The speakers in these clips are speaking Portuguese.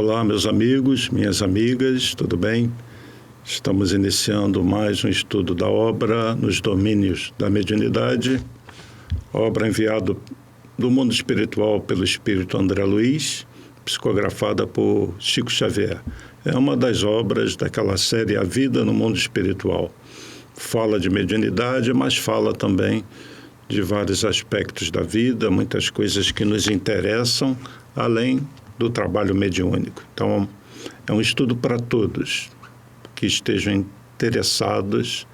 Olá, meus amigos, minhas amigas, tudo bem? Estamos iniciando mais um estudo da obra Nos Domínios da Mediunidade, obra enviada do mundo espiritual pelo Espírito André Luiz, psicografada por Chico Xavier. É uma das obras daquela série A Vida no Mundo Espiritual. Fala de mediunidade, mas fala também de vários aspectos da vida, muitas coisas que nos interessam, além do trabalho mediúnico. Então, é um estudo para todos que estejam interessados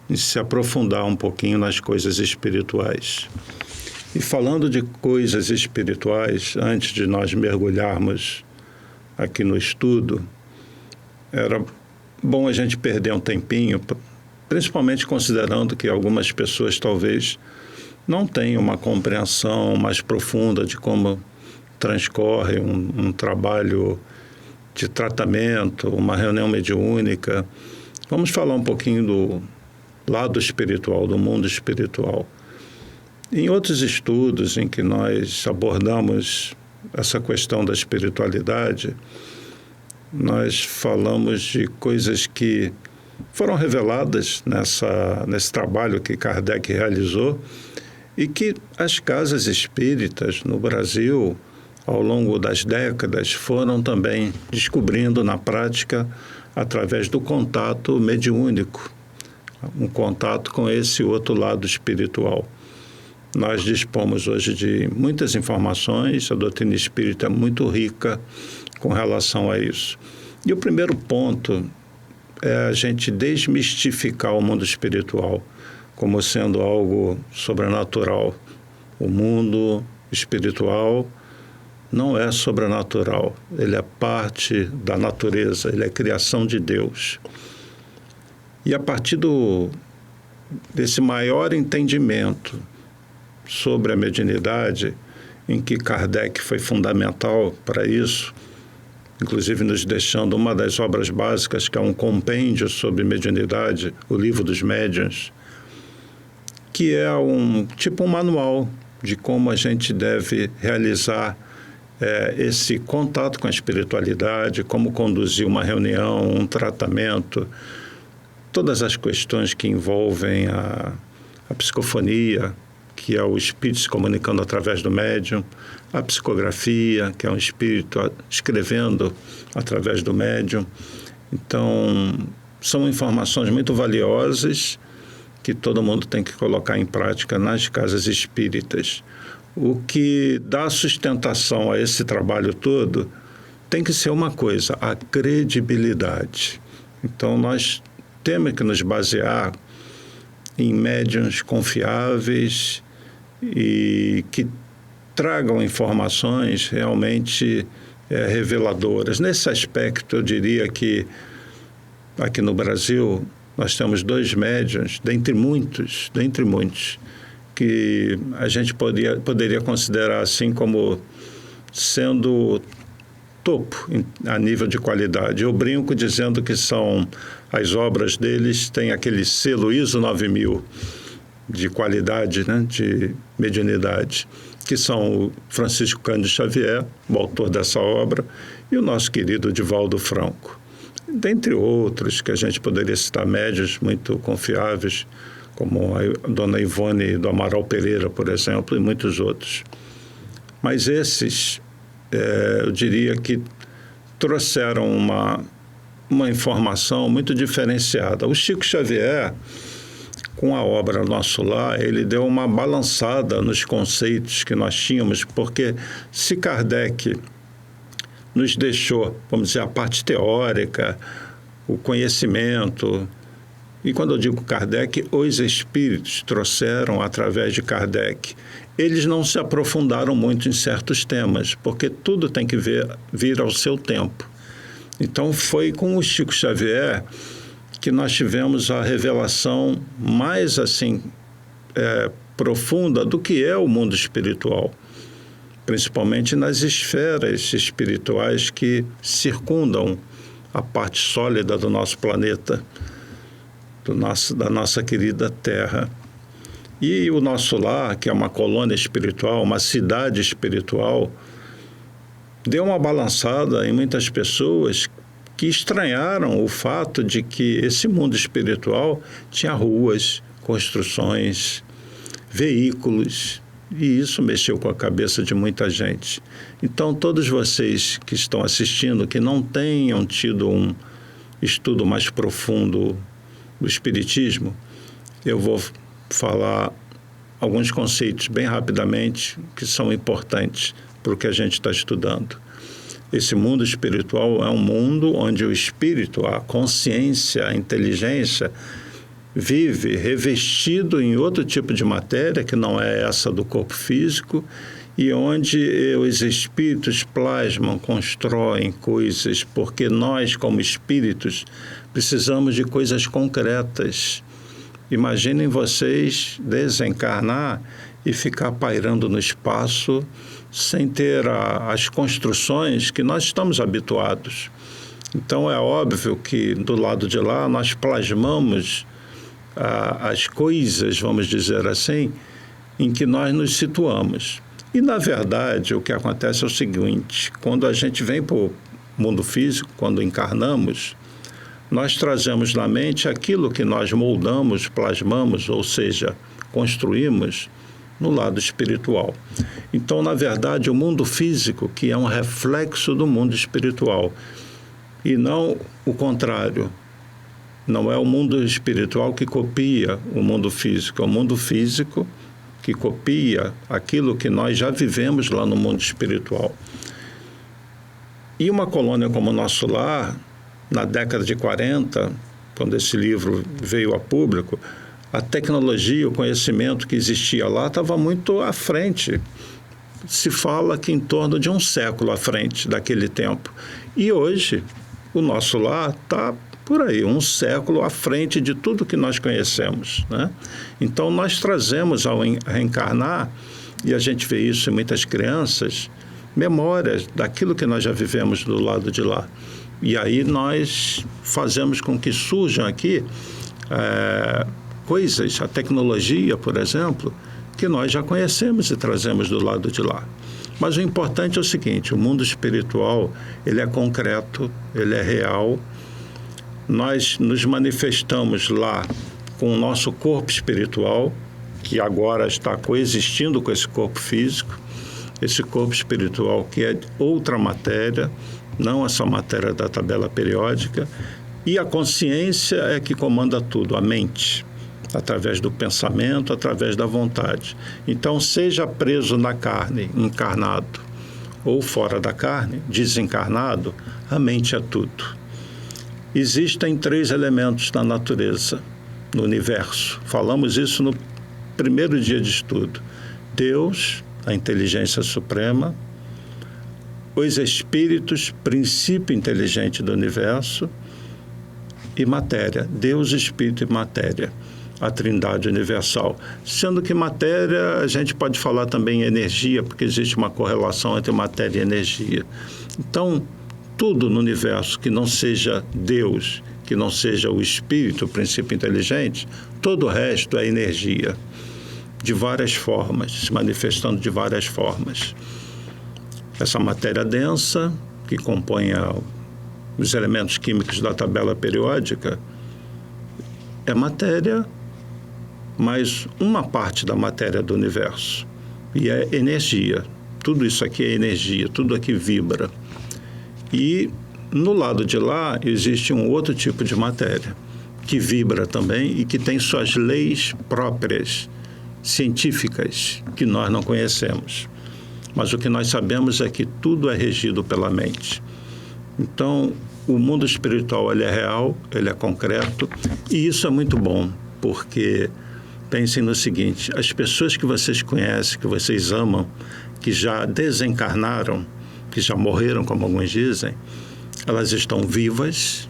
em se aprofundar um pouquinho nas coisas espirituais. E falando de coisas espirituais, antes de nós mergulharmos aqui no estudo, era bom a gente perder um tempinho, principalmente considerando que algumas pessoas talvez não tenham uma compreensão mais profunda de como transcorre um trabalho de tratamento, uma reunião mediúnica. Vamos falar um pouquinho do lado espiritual, do mundo espiritual. Em outros estudos em que nós abordamos essa questão da espiritualidade, nós falamos de coisas que foram reveladas nesse trabalho que Kardec realizou e que as casas espíritas no Brasil, ao longo das décadas, foram também descobrindo na prática através do contato mediúnico, um contato com esse outro lado espiritual. Nós dispomos hoje de muitas informações, a doutrina espírita é muito rica com relação a isso. E o primeiro ponto é a gente desmistificar o mundo espiritual como sendo algo sobrenatural. O mundo espiritual não é sobrenatural, ele é parte da natureza, ele é criação de Deus. E a partir desse maior entendimento sobre a mediunidade, em que Kardec foi fundamental para isso, inclusive nos deixando uma das obras básicas, que é um compêndio sobre mediunidade, o Livro dos Médiuns, que é um manual de como a gente deve realizar esse contato com a espiritualidade, como conduzir uma reunião, um tratamento, todas as questões que envolvem a psicofonia, que é o espírito se comunicando através do médium, a psicografia, que é um espírito escrevendo através do médium. Então, são informações muito valiosas que todo mundo tem que colocar em prática nas casas espíritas. O que dá sustentação a esse trabalho todo tem que ser uma coisa, a credibilidade. Então, nós temos que nos basear em médiuns confiáveis e que tragam informações realmente reveladoras. Nesse aspecto, eu diria que aqui no Brasil nós temos 2 médiuns, dentre muitos, que a gente poderia considerar assim como sendo topo a nível de qualidade. Eu brinco dizendo que as obras deles têm aquele selo ISO 9000 de qualidade, né, de mediunidade, que são o Francisco Cândido Xavier, o autor dessa obra, e o nosso querido Divaldo Franco. Dentre outros que a gente poderia citar, médiuns muito confiáveis, como a dona Ivone do Amaral Pereira, por exemplo, e muitos outros. Mas esses, eu diria que trouxeram uma informação muito diferenciada. O Chico Xavier, com a obra Nosso Lar, ele deu uma balançada nos conceitos que nós tínhamos, porque se Kardec nos deixou, vamos dizer, a parte teórica, o conhecimento. E quando eu digo Kardec, os espíritos trouxeram através de Kardec. Eles não se aprofundaram muito em certos temas, porque tudo tem que vir ao seu tempo. Então, foi com o Chico Xavier que nós tivemos a revelação mais profunda do que é o mundo espiritual, principalmente nas esferas espirituais que circundam a parte sólida do nosso planeta, da nossa querida Terra. E o Nosso Lar, que é uma colônia espiritual, uma cidade espiritual, deu uma balançada em muitas pessoas que estranharam o fato de que esse mundo espiritual tinha ruas, construções, veículos, e isso mexeu com a cabeça de muita gente. Então, todos vocês que estão assistindo, que não tenham tido um estudo mais profundo do Espiritismo, eu vou falar alguns conceitos bem rapidamente que são importantes para o que a gente está estudando. Esse mundo espiritual é um mundo onde o espírito, a consciência, a inteligência, vive revestido em outro tipo de matéria, que não é essa do corpo físico, e onde os espíritos plasmam, constroem coisas, porque nós, como espíritos, precisamos de coisas concretas. Imaginem vocês desencarnar e ficar pairando no espaço sem ter as construções que nós estamos habituados. Então, é óbvio que do lado de lá nós plasmamos as coisas, vamos dizer assim, em que nós nos situamos. E, na verdade, o que acontece é o seguinte: quando a gente vem para o mundo físico, quando encarnamos, nós trazemos na mente aquilo que nós moldamos, plasmamos, ou seja, construímos no lado espiritual. Então, na verdade, o mundo físico, que é um reflexo do mundo espiritual, e não o contrário. Não é o mundo espiritual que copia o mundo físico, é o mundo físico que copia aquilo que nós já vivemos lá no mundo espiritual. E uma colônia como o Nosso Lar, na década de 40, quando esse livro veio a público, a tecnologia, o conhecimento que existia lá estava muito à frente. Se fala que em torno de um século à frente daquele tempo. E hoje, o Nosso Lar está por aí, um século à frente de tudo que nós conhecemos, né? Então, nós trazemos ao reencarnar, e a gente vê isso em muitas crianças, memórias daquilo que nós já vivemos do lado de lá. E aí nós fazemos com que surjam aqui coisas, a tecnologia, por exemplo, que nós já conhecemos e trazemos do lado de lá. Mas o importante é o seguinte: o mundo espiritual, ele é concreto, ele é real. Nós nos manifestamos lá com o nosso corpo espiritual, que agora está coexistindo com esse corpo físico, esse corpo espiritual que é outra matéria, não essa matéria da tabela periódica, e a consciência é que comanda tudo, a mente, através do pensamento, através da vontade. Então, seja preso na carne, encarnado, ou fora da carne, desencarnado, a mente é tudo. Existem 3 elementos na natureza, no universo. Falamos isso no primeiro dia de estudo. Deus, a inteligência suprema, os espíritos, princípio inteligente do universo, e matéria. Deus, espírito e matéria, a trindade universal. Sendo que matéria, a gente pode falar também em energia, porque existe uma correlação entre matéria e energia. Então, tudo no universo que não seja Deus, que não seja o espírito, o princípio inteligente, todo o resto é energia, de várias formas, se manifestando de várias formas. Essa matéria densa, que compõe os elementos químicos da tabela periódica, é matéria, mas uma parte da matéria do universo, e é energia. Tudo isso aqui é energia, tudo aqui vibra. E no lado de lá existe um outro tipo de matéria que vibra também e que tem suas leis próprias, científicas, que nós não conhecemos. Mas o que nós sabemos é que tudo é regido pela mente. Então, o mundo espiritual, ele é real, ele é concreto, e isso é muito bom, porque pensem no seguinte: as pessoas que vocês conhecem, que vocês amam, que já desencarnaram, que já morreram, como alguns dizem, elas estão vivas,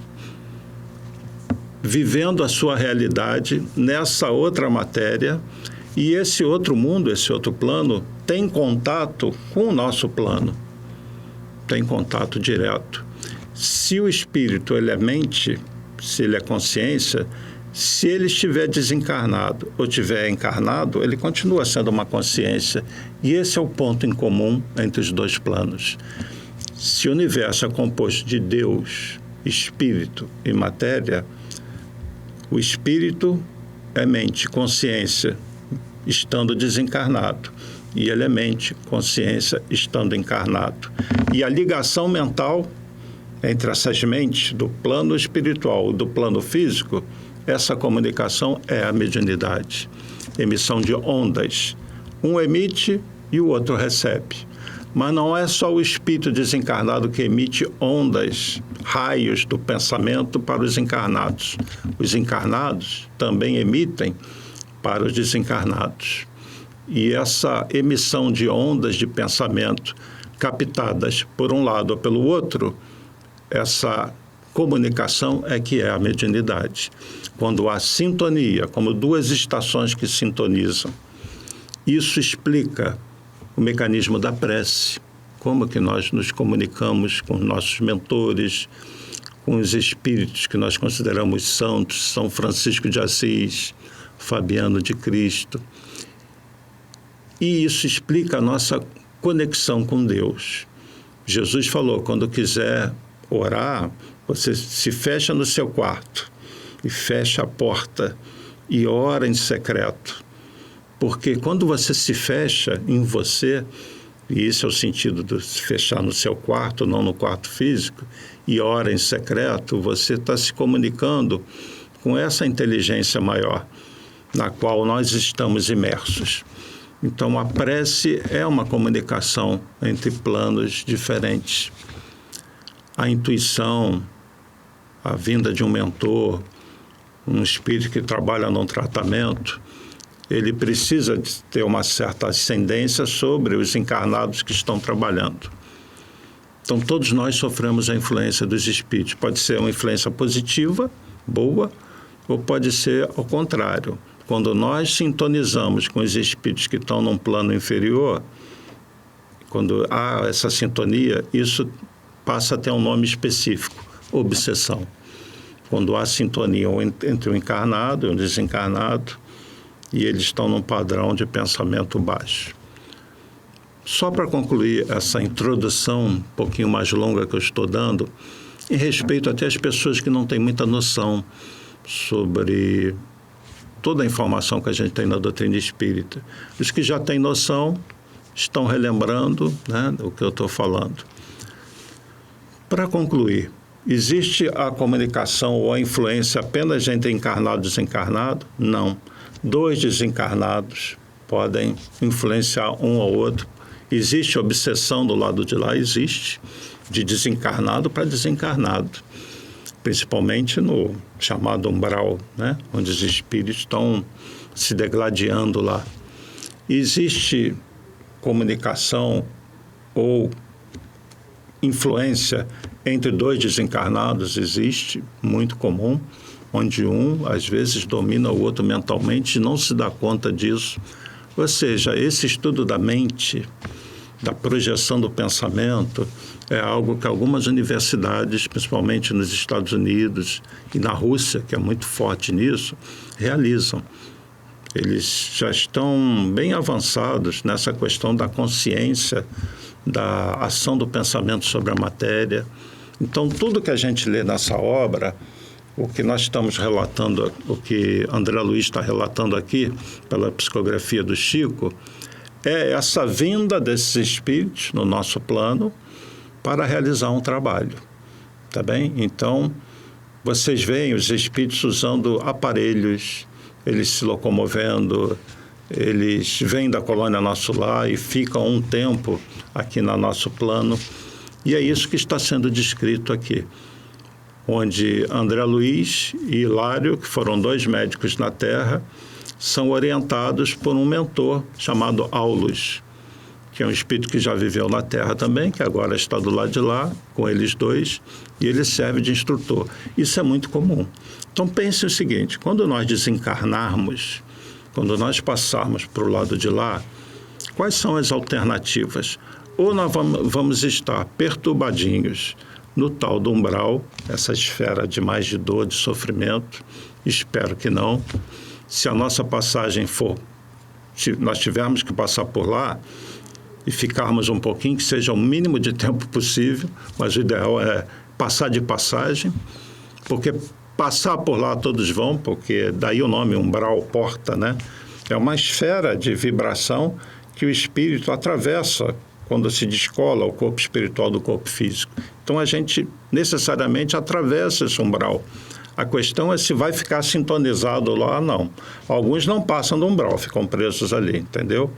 vivendo a sua realidade nessa outra matéria, e esse outro mundo, esse outro plano, tem contato com o nosso plano, tem contato direto. Se o espírito, ele é mente, se ele é consciência, se ele estiver desencarnado ou estiver encarnado, ele continua sendo uma consciência. E esse é o ponto em comum entre os 2 planos. Se o universo é composto de Deus, espírito e matéria, o espírito é mente, consciência, estando desencarnado. E ele é mente, consciência, estando encarnado. E a ligação mental entre essas mentes do plano espiritual e do plano físico, essa comunicação é a mediunidade. Emissão de ondas. Um emite e o outro recebe. Mas não é só o espírito desencarnado que emite ondas, raios do pensamento para os encarnados. Os encarnados também emitem para os desencarnados. E essa emissão de ondas de pensamento captadas por um lado ou pelo outro, essa comunicação é que é a mediunidade. Quando há sintonia, como duas estações que sintonizam, isso explica o mecanismo da prece, como que nós nos comunicamos com nossos mentores, com os espíritos que nós consideramos santos, São Francisco de Assis, Fabiano de Cristo. E isso explica a nossa conexão com Deus. Jesus falou, quando quiser orar, você se fecha no seu quarto e fecha a porta e ora em secreto. Porque quando você se fecha em você, e esse é o sentido de se fechar no seu quarto, não no quarto físico, e ora em secreto, você está se comunicando com essa inteligência maior, na qual nós estamos imersos. Então, a prece é uma comunicação entre planos diferentes. A intuição, a vinda de um mentor, um espírito que trabalha num tratamento, ele precisa ter uma certa ascendência sobre os encarnados que estão trabalhando. Então, todos nós sofremos a influência dos espíritos. Pode ser uma influência positiva, boa, ou pode ser ao contrário. Quando nós sintonizamos com os espíritos que estão num plano inferior, quando há essa sintonia, isso passa a ter um nome específico, obsessão. Quando há sintonia entre o encarnado e o desencarnado, e eles estão num padrão de pensamento baixo. Só para concluir essa introdução um pouquinho mais longa que eu estou dando, em respeito até às pessoas que não têm muita noção sobre toda a informação que a gente tem na doutrina espírita. Os que já têm noção estão relembrando, né, o que eu estou falando. Para concluir, existe a comunicação ou a influência apenas entre encarnado e desencarnado? Não. Dois desencarnados podem influenciar um ao outro. Existe obsessão do lado de lá? Existe. De desencarnado para desencarnado. Principalmente no chamado umbral, né? Onde os espíritos estão se degladiando lá. Existe comunicação ou influência entre dois desencarnados? Existe, muito comum, onde um, às vezes, domina o outro mentalmente e não se dá conta disso. Ou seja, esse estudo da mente, da projeção do pensamento, é algo que algumas universidades, principalmente nos Estados Unidos e na Rússia, que é muito forte nisso, realizam. Eles já estão bem avançados nessa questão da consciência, da ação do pensamento sobre a matéria. Então, tudo que a gente lê nessa obra, o que nós estamos relatando, o que André Luiz está relatando aqui, pela psicografia do Chico, é essa vinda desses espíritos no nosso plano para realizar um trabalho, tá bem? Então, vocês veem os espíritos usando aparelhos, eles se locomovendo, eles vêm da colônia Nosso Lar e ficam um tempo aqui no nosso plano, e é isso que está sendo descrito aqui, onde André Luiz e Hilário, que foram dois médicos na Terra, são orientados por um mentor chamado Aulus, que é um espírito que já viveu na Terra também, que agora está do lado de lá, com eles dois, e ele serve de instrutor. Isso é muito comum. Então, pense o seguinte, quando nós desencarnarmos, quando nós passarmos para o lado de lá, quais são as alternativas? Ou nós vamos estar perturbadinhos no tal do umbral, essa esfera de mais de dor, de sofrimento, espero que não. Se a nossa passagem for, se nós tivermos que passar por lá, e ficarmos um pouquinho, que seja o mínimo de tempo possível, mas o ideal é passar de passagem, porque passar por lá todos vão, porque daí o nome umbral, porta, né? É uma esfera de vibração que o espírito atravessa quando se descola o corpo espiritual do corpo físico. Então, a gente necessariamente atravessa esse umbral. A questão é se vai ficar sintonizado lá ou não. Alguns não passam do umbral, ficam presos ali, entendeu?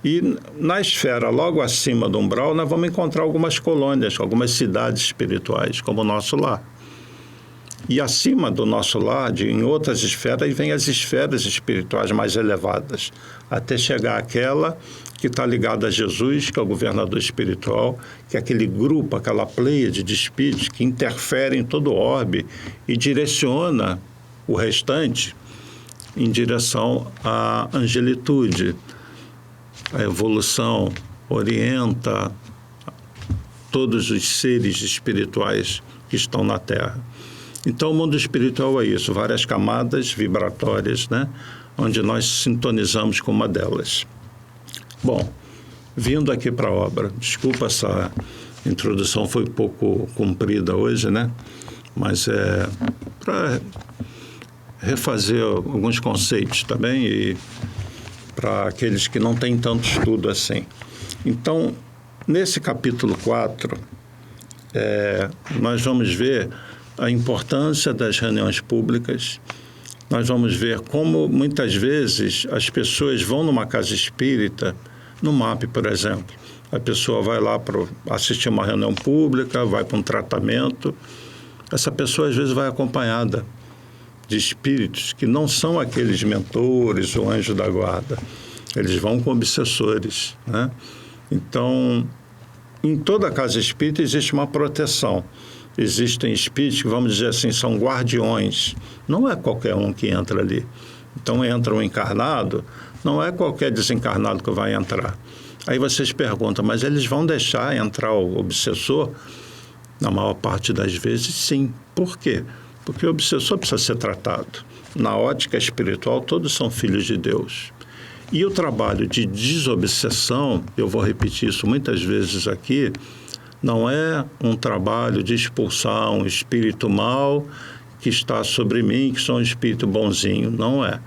E na esfera, logo acima do umbral, nós vamos encontrar algumas colônias, algumas cidades espirituais, como o nosso lar. E acima do nosso lar, em outras esferas, vem as esferas espirituais mais elevadas, até chegar àquela que está ligada a Jesus, que é o governador espiritual, que é aquele grupo, aquela pleiade de espíritos que interfere em todo o orbe e direciona o restante em direção à angelitude, à evolução, orienta todos os seres espirituais que estão na Terra. Então, o mundo espiritual é isso, várias camadas vibratórias, né? Onde nós sintonizamos com uma delas. Bom, vindo aqui para a obra, desculpa, essa introdução foi um pouco comprida hoje, né? Mas é para refazer alguns conceitos também e para aqueles que não têm tanto estudo assim. Então, nesse capítulo 4, nós vamos ver a importância das reuniões públicas. Nós vamos ver como, muitas vezes, as pessoas vão numa casa espírita, no MAP, por exemplo. A pessoa vai lá para assistir uma reunião pública, vai para um tratamento. Essa pessoa, às vezes, vai acompanhada de espíritos que não são aqueles mentores ou anjos da guarda. Eles vão com obsessores, né? Então, em toda casa espírita existe uma proteção. Existem espíritos que, vamos dizer assim, são guardiões. Não é qualquer um que entra ali. Então, entra um encarnado, não é qualquer desencarnado que vai entrar. Aí vocês perguntam, mas eles vão deixar entrar o obsessor? Na maior parte das vezes, sim. Por quê? Porque o obsessor precisa ser tratado. Na ótica espiritual, todos são filhos de Deus. E o trabalho de desobsessão, eu vou repetir isso muitas vezes aqui, não é um trabalho de expulsar um espírito mau que está sobre mim, que sou um espírito bonzinho. Não é.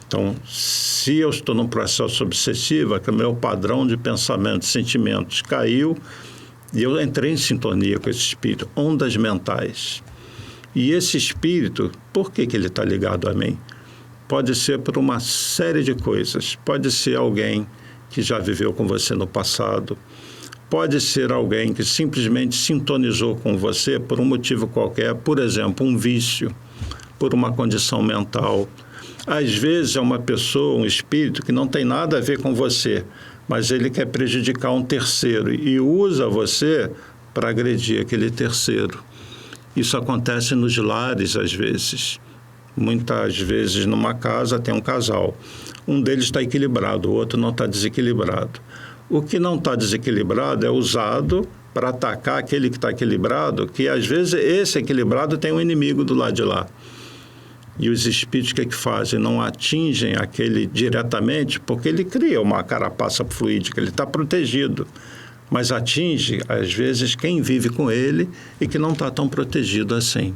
Então, se eu estou num processo obsessivo, é que o meu padrão de pensamento, sentimentos caiu e eu entrei em sintonia com esse espírito, ondas mentais. E esse espírito, por que ele está ligado a mim? Pode ser por uma série de coisas. Pode ser alguém que já viveu com você no passado. Pode ser alguém que simplesmente sintonizou com você por um motivo qualquer, por exemplo, um vício, por uma condição mental. Às vezes é uma pessoa, um espírito que não tem nada a ver com você, mas ele quer prejudicar um terceiro e usa você para agredir aquele terceiro. Isso acontece nos lares, às vezes. Muitas vezes, numa casa, tem um casal. Um deles está equilibrado, o outro não está desequilibrado. O que não está desequilibrado é usado para atacar aquele que está equilibrado, que às vezes esse equilibrado tem um inimigo do lado de lá. E os espíritos que fazem? Não atingem aquele diretamente, porque ele cria uma carapaça fluídica, ele está protegido. Mas atinge, às vezes, quem vive com ele e que não está tão protegido assim.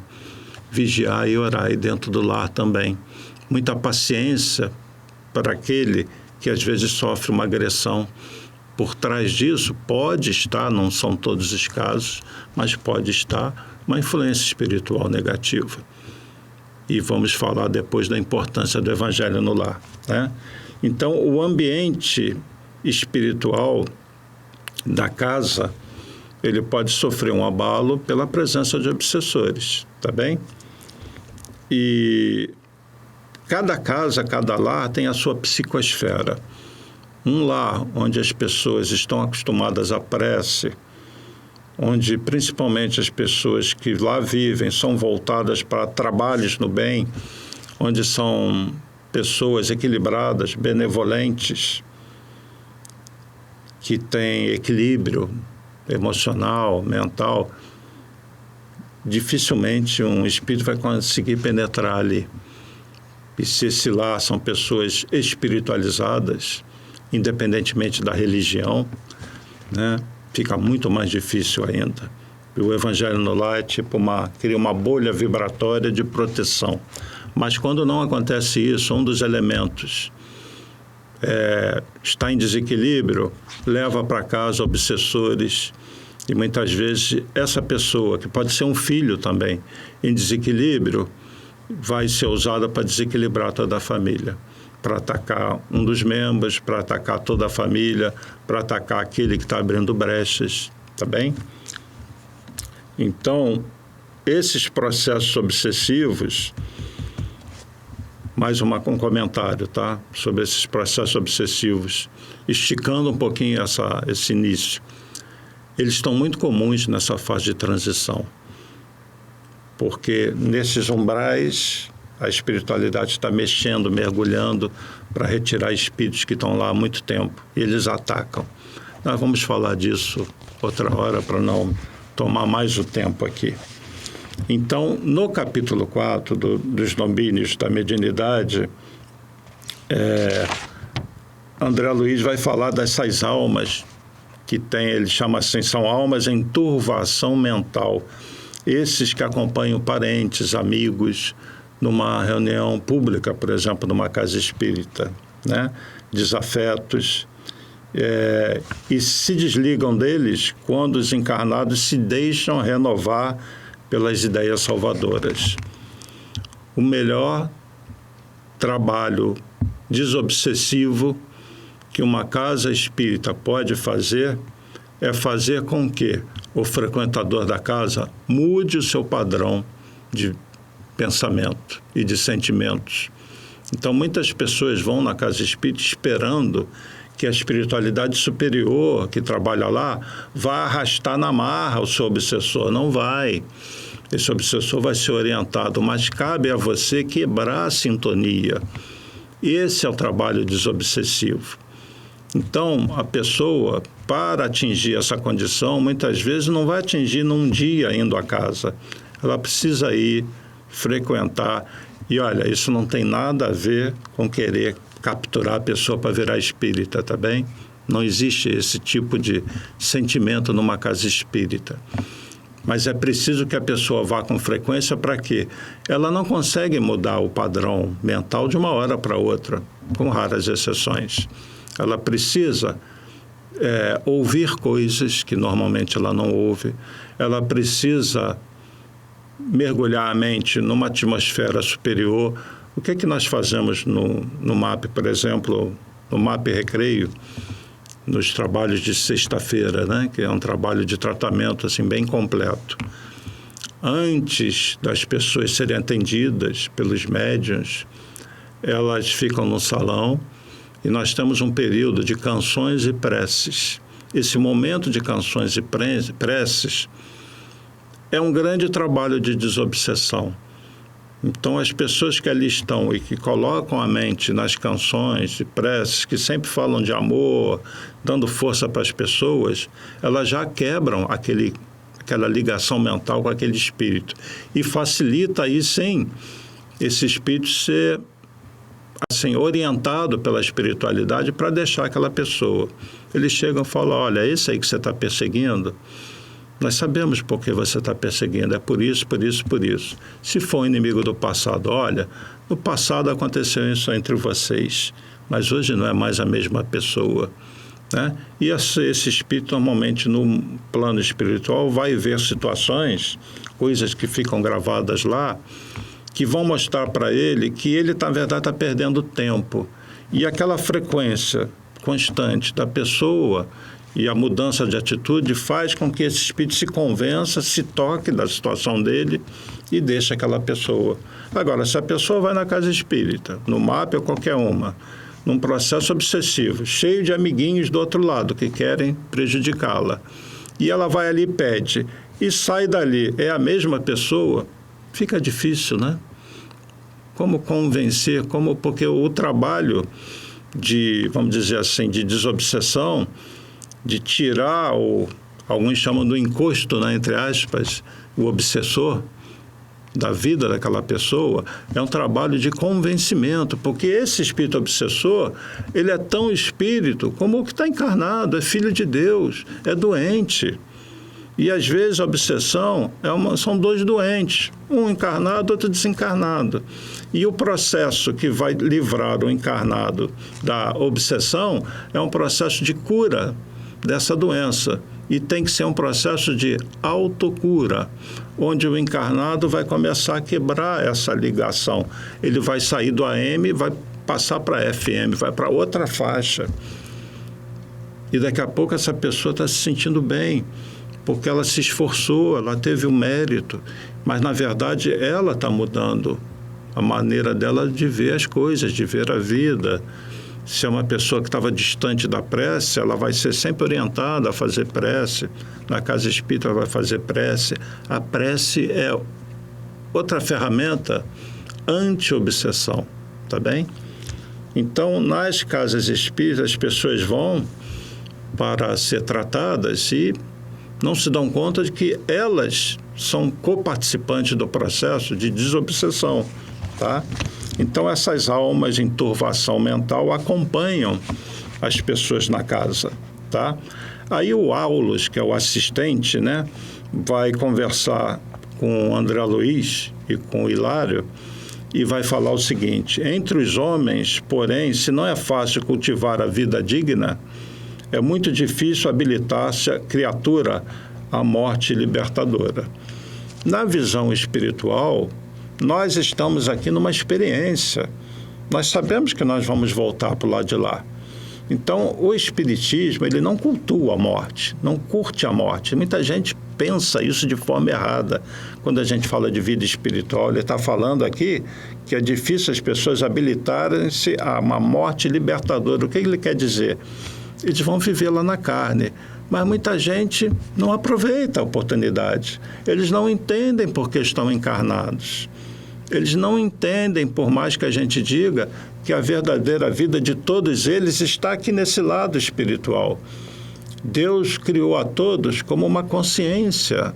Vigiar e orar dentro do lar também. Muita paciência para aquele que, às vezes, sofre uma agressão. Por trás disso, pode estar, não são todos os casos, mas pode estar uma influência espiritual negativa. E vamos falar depois da importância do Evangelho no lar, né? Então, o ambiente espiritual da casa, ele pode sofrer um abalo pela presença de obsessores, tá bem? E cada casa, cada lar tem a sua psicosfera. Um lar onde as pessoas estão acostumadas à prece, onde principalmente as pessoas que lá vivem são voltadas para trabalhos no bem, onde são pessoas equilibradas, benevolentes, que têm equilíbrio emocional, mental, dificilmente um espírito vai conseguir penetrar ali. E se esse lar são pessoas espiritualizadas, independentemente da religião, né? Fica muito mais difícil ainda. O evangelho no lar é tipo cria uma bolha vibratória de proteção. Mas quando não acontece isso, um dos elementos está em desequilíbrio, leva para casa obsessores, e muitas vezes essa pessoa, que pode ser um filho também, em desequilíbrio, vai ser usada para desequilibrar toda a família, para atacar um dos membros, para atacar toda a família, para atacar aquele que está abrindo brechas, tá bem? Então, esses processos obsessivos, mais um comentário, tá? Sobre esses processos obsessivos, esticando um pouquinho esse início. Eles estão muito comuns nessa fase de transição, porque nesses umbrais a espiritualidade está mexendo, mergulhando para retirar espíritos que estão lá há muito tempo, e eles atacam. Nós vamos falar disso outra hora para não tomar mais o tempo aqui. Então, no capítulo 4 dos domínios da mediunidade, André Luiz vai falar dessas almas que tem, ele chama assim, são almas em turvação mental. Esses que acompanham parentes, amigos, numa reunião pública, por exemplo, numa casa espírita, né? Desafetos, e se desligam deles quando os encarnados se deixam renovar pelas ideias salvadoras. O melhor trabalho desobsessivo que uma casa espírita pode fazer é fazer com que o frequentador da casa mude o seu padrão de pensamento e de sentimentos. Então, muitas pessoas vão na casa espírita esperando que a espiritualidade superior que trabalha lá vá arrastar na marra o seu obsessor. Não vai. Esse obsessor vai ser orientado, mas cabe a você quebrar a sintonia. Esse é o trabalho desobsessivo. Então, a pessoa, para atingir essa condição, muitas vezes não vai atingir num dia indo à casa. Ela precisa ir, frequentar. E, olha, isso não tem nada a ver com querer capturar a pessoa para virar espírita, tá bem? Não existe esse tipo de sentimento numa casa espírita. Mas é preciso que a pessoa vá com frequência para quê? Ela não consegue mudar o padrão mental de uma hora para outra, com raras exceções. Ela precisa ouvir coisas que normalmente ela não ouve. Ela precisa mergulhar a mente numa atmosfera superior. O que é que nós fazemos no MAP, por exemplo, no MAP Recreio, nos trabalhos de sexta-feira, né? Que é um trabalho de tratamento assim, bem completo. Antes das pessoas serem atendidas pelos médiuns, elas ficam no salão e nós temos um período de canções e preces. Esse momento de canções e preces é um grande trabalho de desobsessão. Então, as pessoas que ali estão e que colocam a mente nas canções e preces, que sempre falam de amor, dando força para as pessoas, elas já quebram aquela ligação mental com aquele espírito. E facilita aí, sim, esse espírito ser assim, orientado pela espiritualidade para deixar aquela pessoa. Eles chegam e falam, olha, esse aí que você está perseguindo, nós sabemos por que você está perseguindo, é por isso, por isso, por isso. Se for um inimigo do passado, olha, no passado aconteceu isso entre vocês, mas hoje não é mais a mesma pessoa, né? E esse espírito, normalmente, no plano espiritual, vai ver situações, coisas que ficam gravadas lá, que vão mostrar para ele que ele, na verdade, está perdendo tempo. E aquela frequência constante da pessoa e a mudança de atitude faz com que esse espírito se convença, se toque da situação dele e deixe aquela pessoa. Agora, se a pessoa vai na casa espírita, no MAP ou qualquer uma, num processo obsessivo, cheio de amiguinhos do outro lado que querem prejudicá-la, e ela vai ali e pede, e sai dali, é a mesma pessoa, fica difícil, né? Como convencer, porque o trabalho de, vamos dizer assim, de desobsessão, de tirar alguns chamam do encosto, né, entre aspas, o obsessor, da vida daquela pessoa, é um trabalho de convencimento, porque esse espírito obsessor, ele é tão espírito como o que está encarnado, é filho de Deus, é doente. E às vezes a obsessão são dois doentes, um encarnado, outro desencarnado. E o processo que vai livrar o encarnado da obsessão é um processo de cura dessa doença. E tem que ser um processo de autocura, onde o encarnado vai começar a quebrar essa ligação. Ele vai sair do AM, vai passar para FM, vai para outra faixa. E daqui a pouco essa pessoa está se sentindo bem, porque ela se esforçou, ela teve o mérito, mas na verdade ela está mudando a maneira dela de ver as coisas, de ver a vida. Se é uma pessoa que estava distante da prece, ela vai ser sempre orientada a fazer prece. Na casa espírita vai fazer prece. A prece é outra ferramenta anti-obsessão, tá bem? Então, nas casas espíritas, as pessoas vão para ser tratadas e não se dão conta de que elas são coparticipantes do processo de desobsessão, tá? Então, essas almas em turvação mental acompanham as pessoas na casa, tá? Aí o Aulus, que é o assistente, né, vai conversar com o André Luiz e com o Hilário e vai falar o seguinte: entre os homens, porém, se não é fácil cultivar a vida digna, é muito difícil habilitar-se a criatura à morte libertadora. Na visão espiritual, nós estamos aqui numa experiência. Nós sabemos que nós vamos voltar para o lado de lá. Então, o Espiritismo, ele não cultua a morte, não curte a morte. Muita gente pensa isso de forma errada. Quando a gente fala de vida espiritual, ele está falando aqui que é difícil as pessoas habilitarem-se a uma morte libertadora. O que ele quer dizer? Eles vão viver lá na carne. Mas muita gente não aproveita a oportunidade. Eles não entendem porque estão encarnados. Eles não entendem, por mais que a gente diga, que a verdadeira vida de todos eles está aqui nesse lado espiritual. Deus criou a todos como uma consciência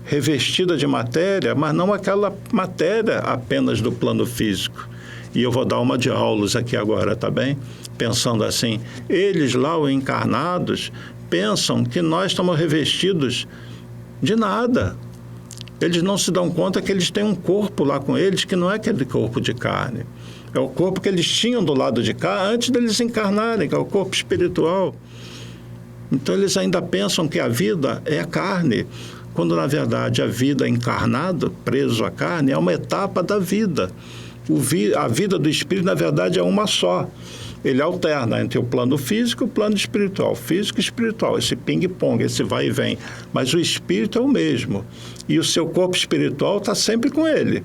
revestida de matéria, mas não aquela matéria apenas do plano físico. E eu vou dar uma de Aulus aqui agora, tá bem? Pensando assim, eles lá, os encarnados, pensam que nós estamos revestidos de nada. Eles não se dão conta que eles têm um corpo lá com eles que não é aquele corpo de carne. É o corpo que eles tinham do lado de cá antes deles encarnarem, que é o corpo espiritual. Então, eles ainda pensam que a vida é a carne, quando, na verdade, a vida encarnada, preso à carne, é uma etapa da vida. A vida do espírito, na verdade, é uma só. Ele alterna entre o plano físico e o plano espiritual. Físico e espiritual, esse ping-pong, esse vai e vem. Mas o espírito é o mesmo. E o seu corpo espiritual está sempre com ele,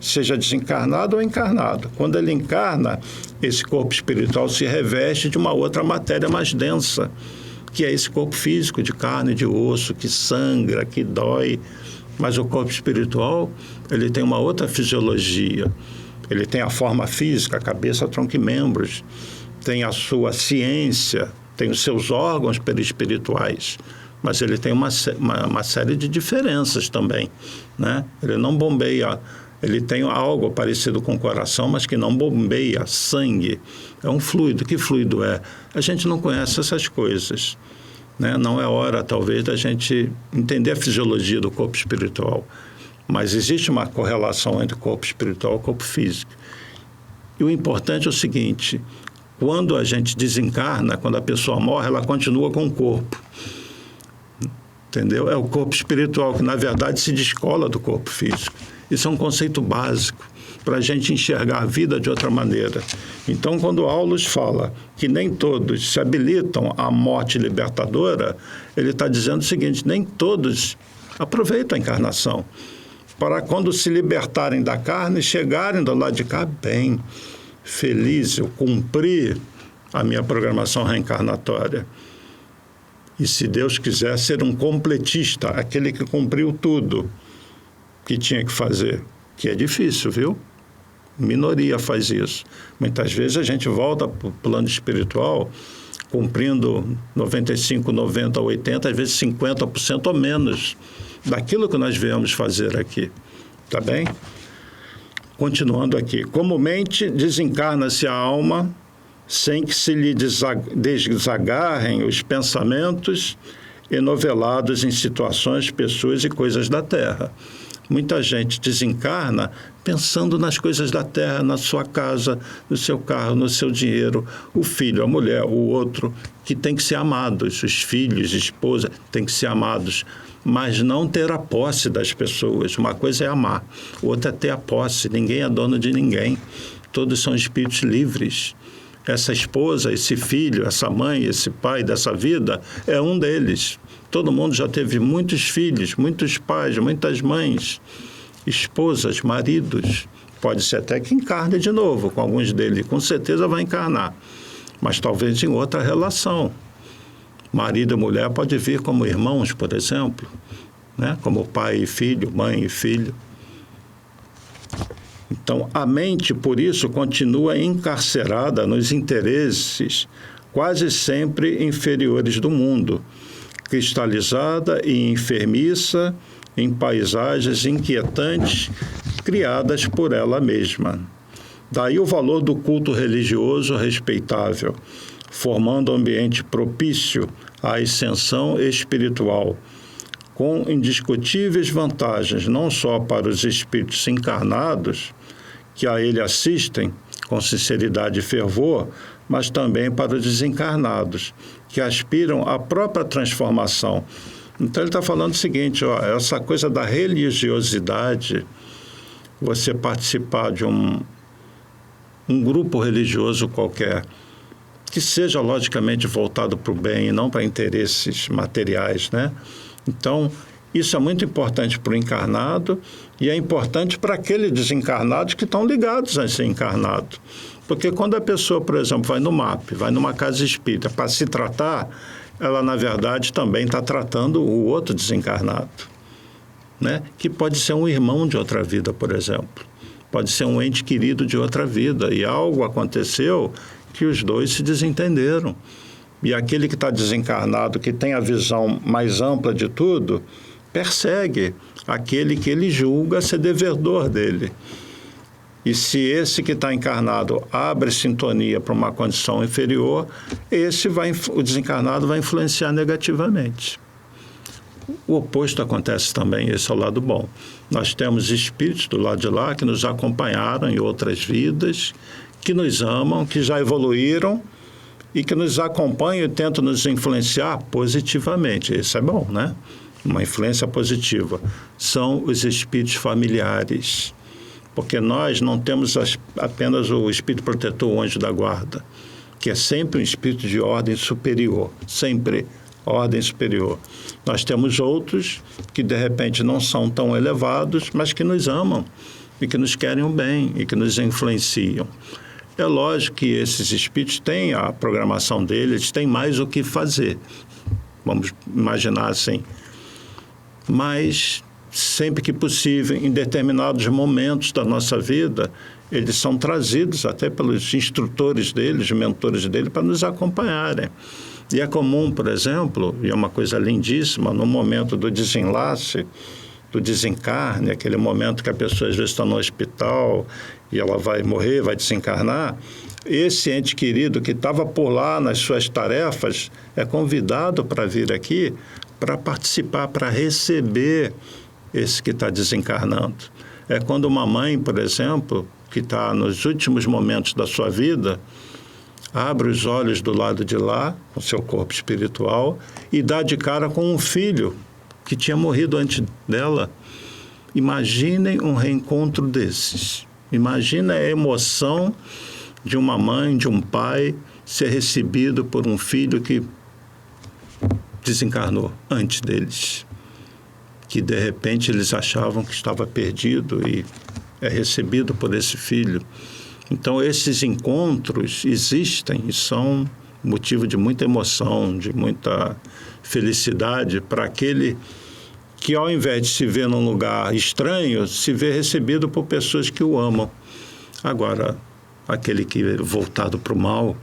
seja desencarnado ou encarnado. Quando ele encarna, esse corpo espiritual se reveste de uma outra matéria mais densa, que é esse corpo físico, de carne e de osso, que sangra, que dói. Mas o corpo espiritual, ele tem uma outra fisiologia. Ele tem a forma física, a cabeça, tronco e membros. Tem a sua ciência, tem os seus órgãos perispirituais. Mas ele tem uma série de diferenças também, né? Ele não bombeia, ele tem algo parecido com o coração, mas que não bombeia sangue. É um fluido. Que fluido é? A gente não conhece essas coisas, né? Não é hora, talvez, da gente entender a fisiologia do corpo espiritual. Mas existe uma correlação entre o corpo espiritual e o corpo físico. E o importante é o seguinte: quando a gente desencarna, quando a pessoa morre, ela continua com o corpo. Entendeu? É o corpo espiritual que, na verdade, se descola do corpo físico. Isso é um conceito básico para a gente enxergar a vida de outra maneira. Então, quando Aulus fala que nem todos se habilitam à morte libertadora, ele está dizendo o seguinte: nem todos aproveitam a encarnação para, quando se libertarem da carne, chegarem do lado de cá bem, feliz, eu cumpri a minha programação reencarnatória. E, se Deus quiser, ser um completista, aquele que cumpriu tudo que tinha que fazer, que é difícil, viu? Minoria faz isso. Muitas vezes a gente volta para o plano espiritual cumprindo 95, 90, 80, às vezes 50% ou menos daquilo que nós viemos fazer aqui. tá bem? Continuando aqui. Comumente desencarna-se a alma sem que se lhe desagarrem os pensamentos enovelados em situações, pessoas e coisas da terra. Muita gente desencarna pensando nas coisas da terra, na sua casa, no seu carro, no seu dinheiro, o filho, a mulher, o outro, que tem que ser amados, os filhos, esposa, tem que ser amados, mas não ter a posse das pessoas. Uma coisa é amar, outra é ter a posse. Ninguém é dono de ninguém, todos são espíritos livres. Essa esposa, esse filho, essa mãe, esse pai dessa vida é um deles. Todo mundo já teve muitos filhos, muitos pais, muitas mães, esposas, maridos. Pode ser até que encarne de novo com alguns deles, com certeza vai encarnar, mas talvez em outra relação. Marido e mulher pode vir como irmãos, por exemplo, né? Como pai e filho, mãe e filho. Então, a mente, por isso, continua encarcerada nos interesses quase sempre inferiores do mundo, cristalizada e enfermiça em paisagens inquietantes criadas por ela mesma. Daí o valor do culto religioso respeitável, formando ambiente propício à ascensão espiritual, com indiscutíveis vantagens não só para os espíritos encarnados, que a ele assistem com sinceridade e fervor, mas também para os desencarnados, que aspiram à própria transformação. Então ele está falando o seguinte, ó, essa coisa da religiosidade, você participar de um grupo religioso qualquer, que seja logicamente voltado para o bem e não para interesses materiais, né? Então, isso é muito importante para o encarnado e é importante para aqueles desencarnados que estão ligados a esse encarnado. Porque quando a pessoa, por exemplo, vai no MAP, vai numa casa espírita para se tratar, ela, na verdade, também está tratando o outro desencarnado, né? Que pode ser um irmão de outra vida, por exemplo. Pode ser um ente querido de outra vida. E algo aconteceu que os dois se desentenderam. E aquele que está desencarnado, que tem a visão mais ampla de tudo, persegue aquele que ele julga ser devedor dele. E se esse que está encarnado abre sintonia para uma condição inferior, o desencarnado vai influenciar negativamente. O oposto acontece também, esse é o lado bom. Nós temos espíritos do lado de lá que nos acompanharam em outras vidas, que nos amam, que já evoluíram e que nos acompanham e tentam nos influenciar positivamente. Isso é bom, né? Uma influência positiva. São os espíritos familiares. Porque nós não temos apenas o espírito protetor, o anjo da guarda, que é sempre um espírito de ordem superior, sempre ordem superior. Nós temos outros que, de repente, não são tão elevados, mas que nos amam e que nos querem o bem e que nos influenciam. É lógico que esses espíritos têm a programação deles, têm mais o que fazer, vamos imaginar assim. Mas, sempre que possível, em determinados momentos da nossa vida, eles são trazidos até pelos instrutores deles, mentores deles, para nos acompanharem. E é comum, por exemplo, e é uma coisa lindíssima, no momento do desenlace, do desencarne, aquele momento que a pessoa às vezes está no hospital e ela vai morrer, vai desencarnar, esse ente querido que estava por lá nas suas tarefas é convidado para vir aqui para participar, para receber esse que está desencarnando. É quando uma mãe, por exemplo, que está nos últimos momentos da sua vida, abre os olhos do lado de lá, com seu corpo espiritual, e dá de cara com um filho que tinha morrido antes dela. Imaginem um reencontro desses. Imagina a emoção de uma mãe, de um pai, ser recebido por um filho que desencarnou antes deles. Que, de repente, eles achavam que estava perdido e é recebido por esse filho. Então, esses encontros existem e são motivo de muita emoção, de muita felicidade para aquele que, ao invés de se ver num lugar estranho, se vê recebido por pessoas que o amam. Agora, aquele que é voltado para o mal,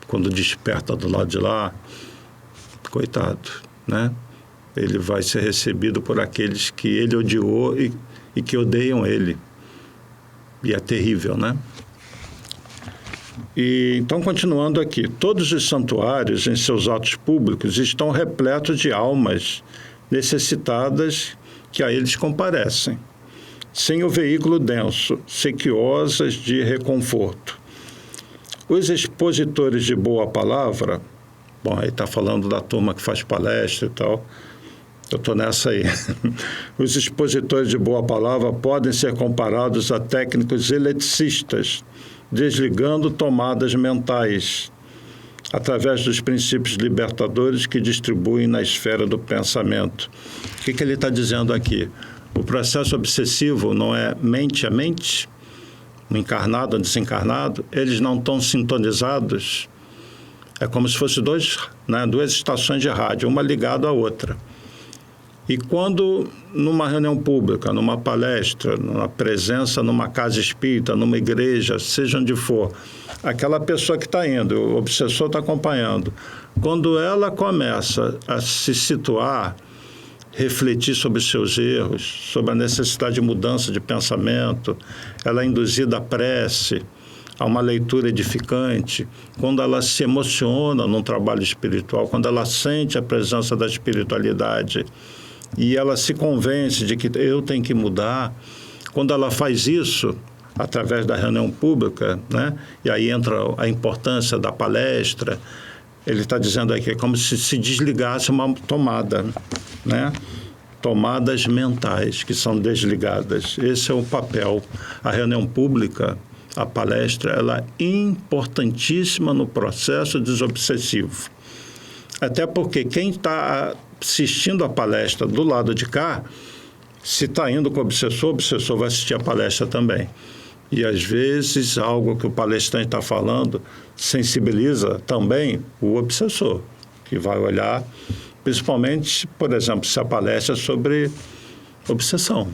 quando desperta do lado de lá, coitado, né? Ele vai ser recebido por aqueles que ele odiou e que odeiam ele. E é terrível, né? E, então, continuando aqui, todos os santuários em seus atos públicos estão repletos de almas necessitadas que a eles comparecem, sem o veículo denso, sequiosas de reconforto. Os expositores de boa palavra, bom, aí está falando da turma que faz palestra e tal, eu estou nessa aí. Os expositores de boa palavra podem ser comparados a técnicos eletricistas, desligando tomadas mentais, através dos princípios libertadores que distribuem na esfera do pensamento. O que ele está dizendo aqui? O processo obsessivo não é mente a mente, o encarnado ou desencarnado, eles não estão sintonizados. É como se fossem duas estações de rádio, uma ligada à outra. E quando, numa reunião pública, numa palestra, numa presença numa casa espírita, numa igreja, seja onde for, aquela pessoa que está indo, o obsessor está acompanhando, quando ela começa a se situar, refletir sobre os seus erros, sobre a necessidade de mudança de pensamento, ela é induzida à prece, a uma leitura edificante, quando ela se emociona num trabalho espiritual, quando ela sente a presença da espiritualidade, e ela se convence de que eu tenho que mudar. Quando ela faz isso, através da reunião pública, né? E aí entra a importância da palestra, ele está dizendo aqui, é como se desligasse uma tomada, né? Tomadas mentais que são desligadas. Esse é o papel. A reunião pública, a palestra, ela é importantíssima no processo desobsessivo. Até porque quem está assistindo a palestra do lado de cá, se está indo com o obsessor vai assistir a palestra também. E, às vezes, algo que o palestrante está falando sensibiliza também o obsessor, que vai olhar, principalmente, por exemplo, se a palestra é sobre obsessão.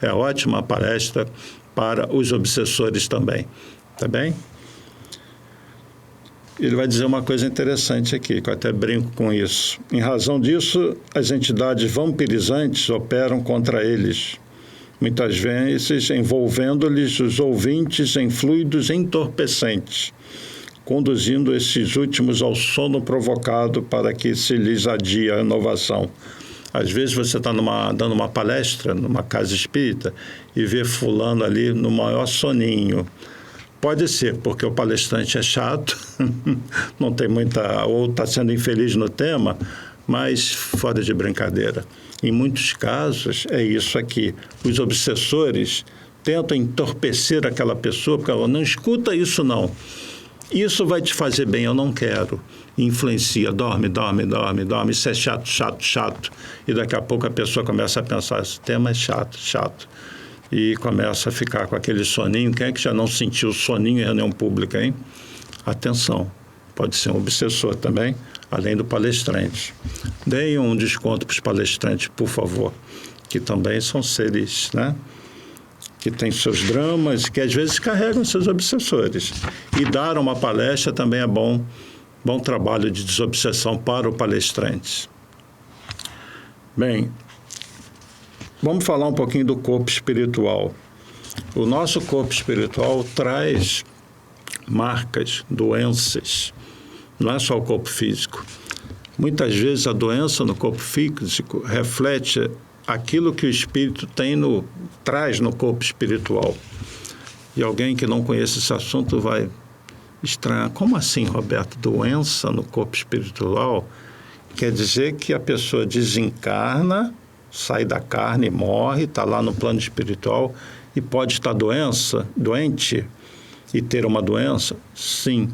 É ótima a palestra para os obsessores também. Tá bem? Ele vai dizer uma coisa interessante aqui, que eu até brinco com isso. Em razão disso, as entidades vampirizantes operam contra eles, muitas vezes envolvendo-lhes os ouvintes em fluidos entorpecentes, conduzindo esses últimos ao sono provocado para que se lhes adie a renovação. Às vezes você está dando uma palestra numa casa espírita e vê fulano ali no maior soninho. Pode ser porque o palestrante é chato, não tem muita, ou está sendo infeliz no tema, mas fora de brincadeira. Em muitos casos é isso aqui. Os obsessores tentam entorpecer aquela pessoa, porque ela não escuta isso não. Isso vai te fazer bem, eu não quero. Influencia, dorme, isso é chato. E daqui a pouco a pessoa começa a pensar, esse tema é chato. E começa a ficar com aquele soninho. Quem é que já não sentiu soninho em reunião pública, hein? Atenção, pode ser um obsessor também, além do palestrante. Deem um desconto para os palestrantes, por favor, que também são seres, né? Que têm seus dramas, que às vezes carregam seus obsessores. E dar uma palestra também é bom trabalho de desobsessão para o palestrante. Bem, vamos falar um pouquinho do corpo espiritual. O nosso corpo espiritual traz marcas, doenças. Não é só o corpo físico. Muitas vezes a doença no corpo físico reflete aquilo que o espírito traz no corpo espiritual. E alguém que não conhece esse assunto vai estranhar. Como assim, Roberto? Doença no corpo espiritual? Quer dizer que a pessoa desencarna, sai da carne, morre, está lá no plano espiritual e pode estar doente e ter uma doença? Sim,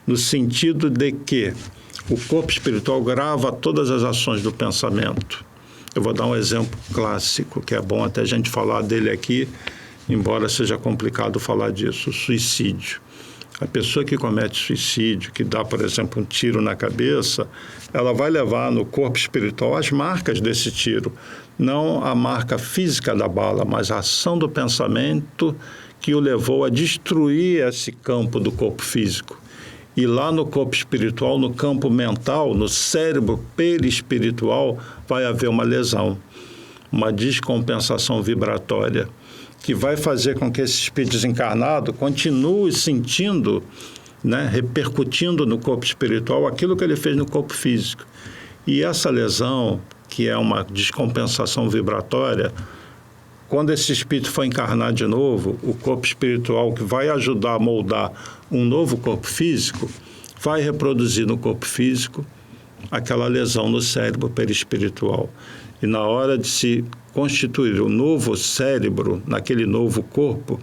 no sentido de que o corpo espiritual grava todas as ações do pensamento. Eu vou dar um exemplo clássico, que é bom até a gente falar dele aqui, embora seja complicado falar disso, o suicídio. A pessoa que comete suicídio, que dá, por exemplo, um tiro na cabeça, ela vai levar no corpo espiritual as marcas desse tiro. Não a marca física da bala, mas a ação do pensamento que o levou a destruir esse campo do corpo físico. E lá no corpo espiritual, no campo mental, no cérebro perispiritual, vai haver uma lesão uma descompensação vibratória, que vai fazer com que esse espírito desencarnado continue sentindo, né, repercutindo no corpo espiritual aquilo que ele fez no corpo físico. E essa lesão, que é uma descompensação vibratória, quando esse espírito for encarnar de novo, o corpo espiritual que vai ajudar a moldar um novo corpo físico, vai reproduzir no corpo físico aquela lesão no cérebro perispiritual. E na hora de se constituir um novo cérebro naquele novo corpo,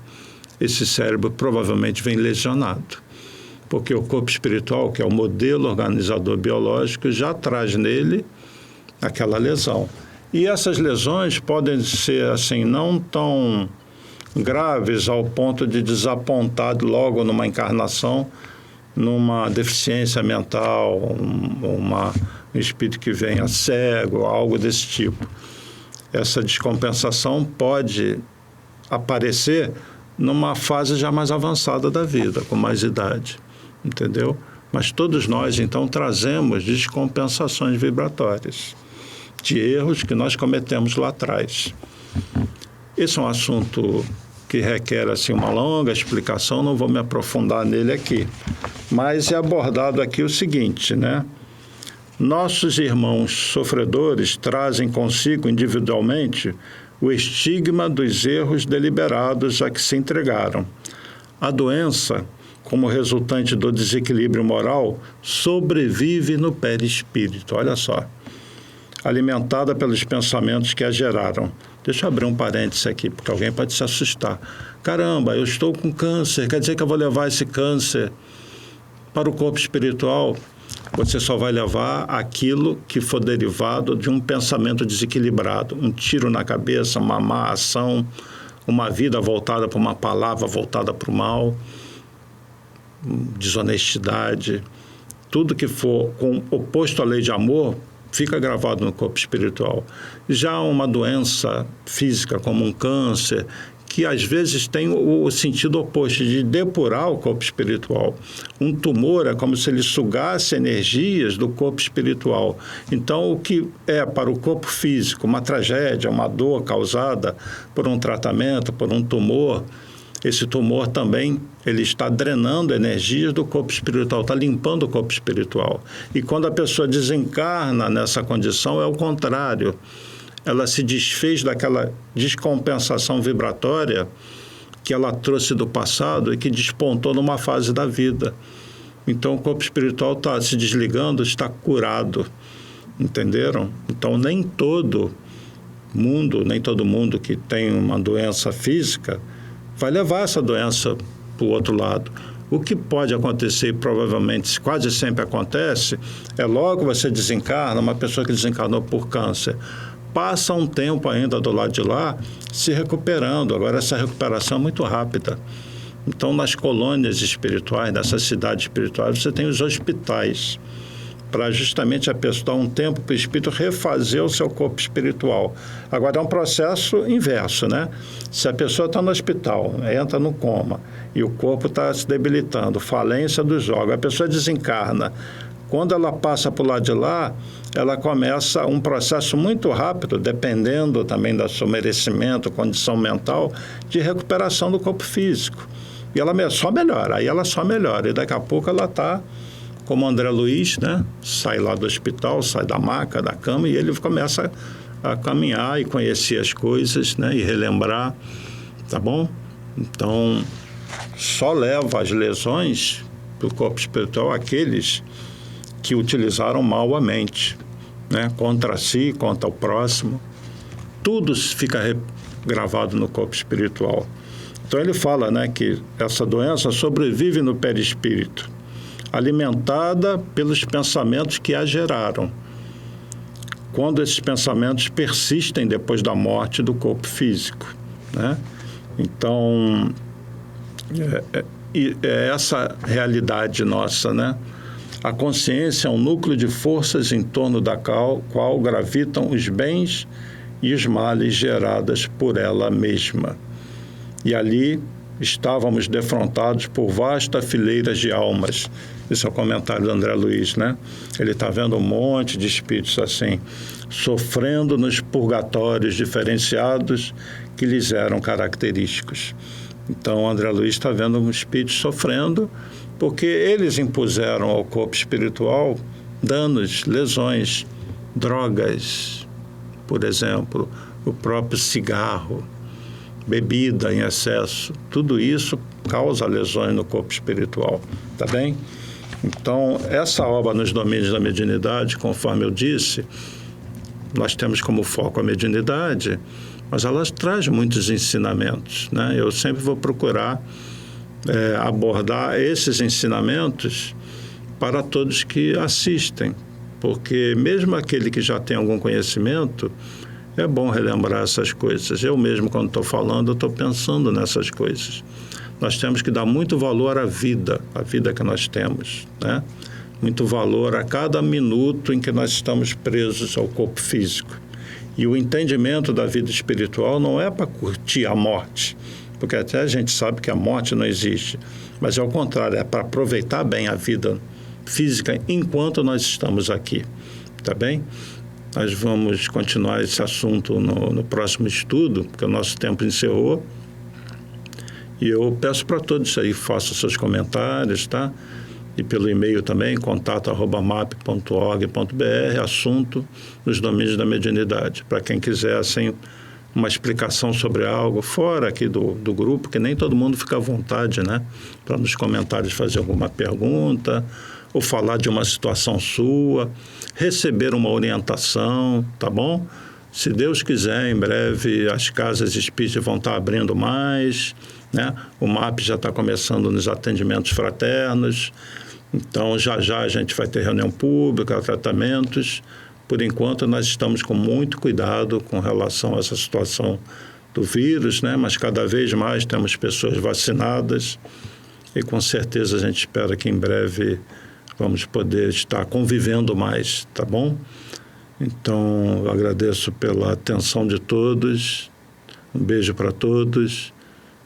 esse cérebro provavelmente vem lesionado. Porque o corpo espiritual, que é o modelo organizador biológico, já traz nele aquela lesão. E essas lesões podem ser, assim, não tão graves ao ponto de desapontar logo numa encarnação, numa deficiência mental, um espírito que venha cego, algo desse tipo. Essa descompensação pode aparecer numa fase já mais avançada da vida, com mais idade, entendeu? Mas todos nós, então, trazemos descompensações vibratórias de erros que nós cometemos lá atrás. Esse é um assunto que requer, assim, uma longa explicação, não vou me aprofundar nele aqui. Mas é abordado aqui o seguinte, né? Nossos irmãos sofredores trazem consigo individualmente o estigma dos erros deliberados a que se entregaram. A doença, como resultante do desequilíbrio moral, sobrevive no perispírito. Olha só. Alimentada pelos pensamentos que a geraram. Deixa eu abrir um parêntese aqui, porque alguém pode se assustar. Caramba, eu estou com câncer, quer dizer que eu vou levar esse câncer para o corpo espiritual? Você só vai levar aquilo que for derivado de um pensamento desequilibrado, um tiro na cabeça, uma má ação, uma vida voltada para uma palavra voltada para o mal, desonestidade, tudo que for oposto à lei de amor, fica gravado no corpo espiritual. Já uma doença física, como um câncer, que às vezes tem o sentido oposto, de depurar o corpo espiritual. Um tumor é como se ele sugasse energias do corpo espiritual. Então, o que é para o corpo físico uma tragédia, uma dor causada por um tratamento, por um tumor, esse tumor também ele está drenando energias do corpo espiritual, está limpando o corpo espiritual. E quando a pessoa desencarna nessa condição, é o contrário. Ela se desfez daquela descompensação vibratória que ela trouxe do passado e que despontou numa fase da vida. Então, o corpo espiritual está se desligando, está curado. Entenderam? Então, nem todo mundo que tem uma doença física vai levar essa doença para o outro lado. O que pode acontecer, e provavelmente quase sempre acontece, é logo você desencarna, uma pessoa que desencarnou por câncer, passa um tempo ainda do lado de lá se recuperando. Agora, essa recuperação é muito rápida. Então, nas colônias espirituais, nessas cidades espirituais, você tem os hospitais, para justamente a pessoa dar um tempo para o espírito refazer o seu corpo espiritual. Agora, é um processo inverso, né? Se a pessoa está no hospital, entra no coma, e o corpo está se debilitando, falência dos órgãos, a pessoa desencarna. Quando ela passa para o lado de lá, ela começa um processo muito rápido, dependendo também do seu merecimento, condição mental, de recuperação do corpo físico. E ela só melhora, aí ela só melhora, e daqui a pouco ela está como André Luiz, né? Sai lá do hospital, sai da maca, da cama, e ele começa a caminhar e conhecer as coisas, né? E relembrar, tá bom? Então, só leva as lesões para o corpo espiritual aqueles que utilizaram mal a mente, né? Contra si, contra o próximo. Tudo fica gravado no corpo espiritual. Então, ele fala, né, que essa doença sobrevive no perispírito, alimentada pelos pensamentos que a geraram, quando esses pensamentos persistem depois da morte do corpo físico, né? Então, é essa realidade nossa, né? A consciência é um núcleo de forças em torno da qual gravitam os bens e os males gerados por ela mesma. E ali estávamos defrontados por vastas fileiras de almas. Esse é o comentário do André Luiz, né? Ele está vendo um monte de espíritos assim, sofrendo nos purgatórios diferenciados que lhes eram característicos. Então, o André Luiz está vendo um espírito sofrendo porque eles impuseram ao corpo espiritual danos, lesões, drogas, por exemplo, o próprio cigarro, bebida em excesso, tudo isso causa lesões no corpo espiritual, tá bem? Então, essa obra nos domínios da mediunidade, conforme eu disse, nós temos como foco a mediunidade, mas ela traz muitos ensinamentos, né? Eu sempre vou procurar abordar esses ensinamentos para todos que assistem, porque mesmo aquele que já tem algum conhecimento, é bom relembrar essas coisas. Eu mesmo, quando estou falando, eu estou pensando nessas coisas. Nós temos que dar muito valor à vida que nós temos, né? Muito valor a cada minuto em que nós estamos presos ao corpo físico. E o entendimento da vida espiritual não é para curtir a morte, porque até a gente sabe que a morte não existe, mas ao contrário, é para aproveitar bem a vida física enquanto nós estamos aqui, tá bem? Nós vamos continuar esse assunto no próximo estudo, porque o nosso tempo encerrou. E eu peço para todos aí, façam seus comentários, tá? E pelo e-mail também, contato@map.org.br, assunto nos domínios da mediunidade. Para quem quiser, assim, uma explicação sobre algo fora aqui do grupo, que nem todo mundo fica à vontade, né? Para nos comentários fazer alguma pergunta, ou falar de uma situação sua, receber uma orientação, tá bom? Se Deus quiser, em breve as casas espíritas vão estar abrindo mais, né? O MAP já está começando nos atendimentos fraternos, então já a gente vai ter reunião pública, tratamentos. Por enquanto nós estamos com muito cuidado com relação a essa situação do vírus, né? Mas cada vez mais temos pessoas vacinadas e com certeza a gente espera que em breve vamos poder estar convivendo mais, tá bom? Então, eu agradeço pela atenção de todos, um beijo para todos,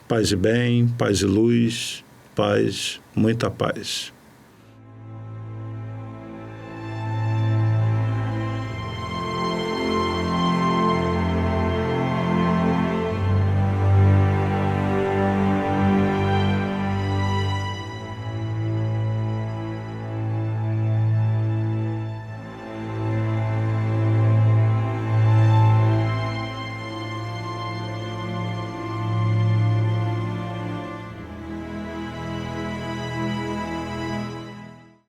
paz e bem, paz e luz, paz, muita paz.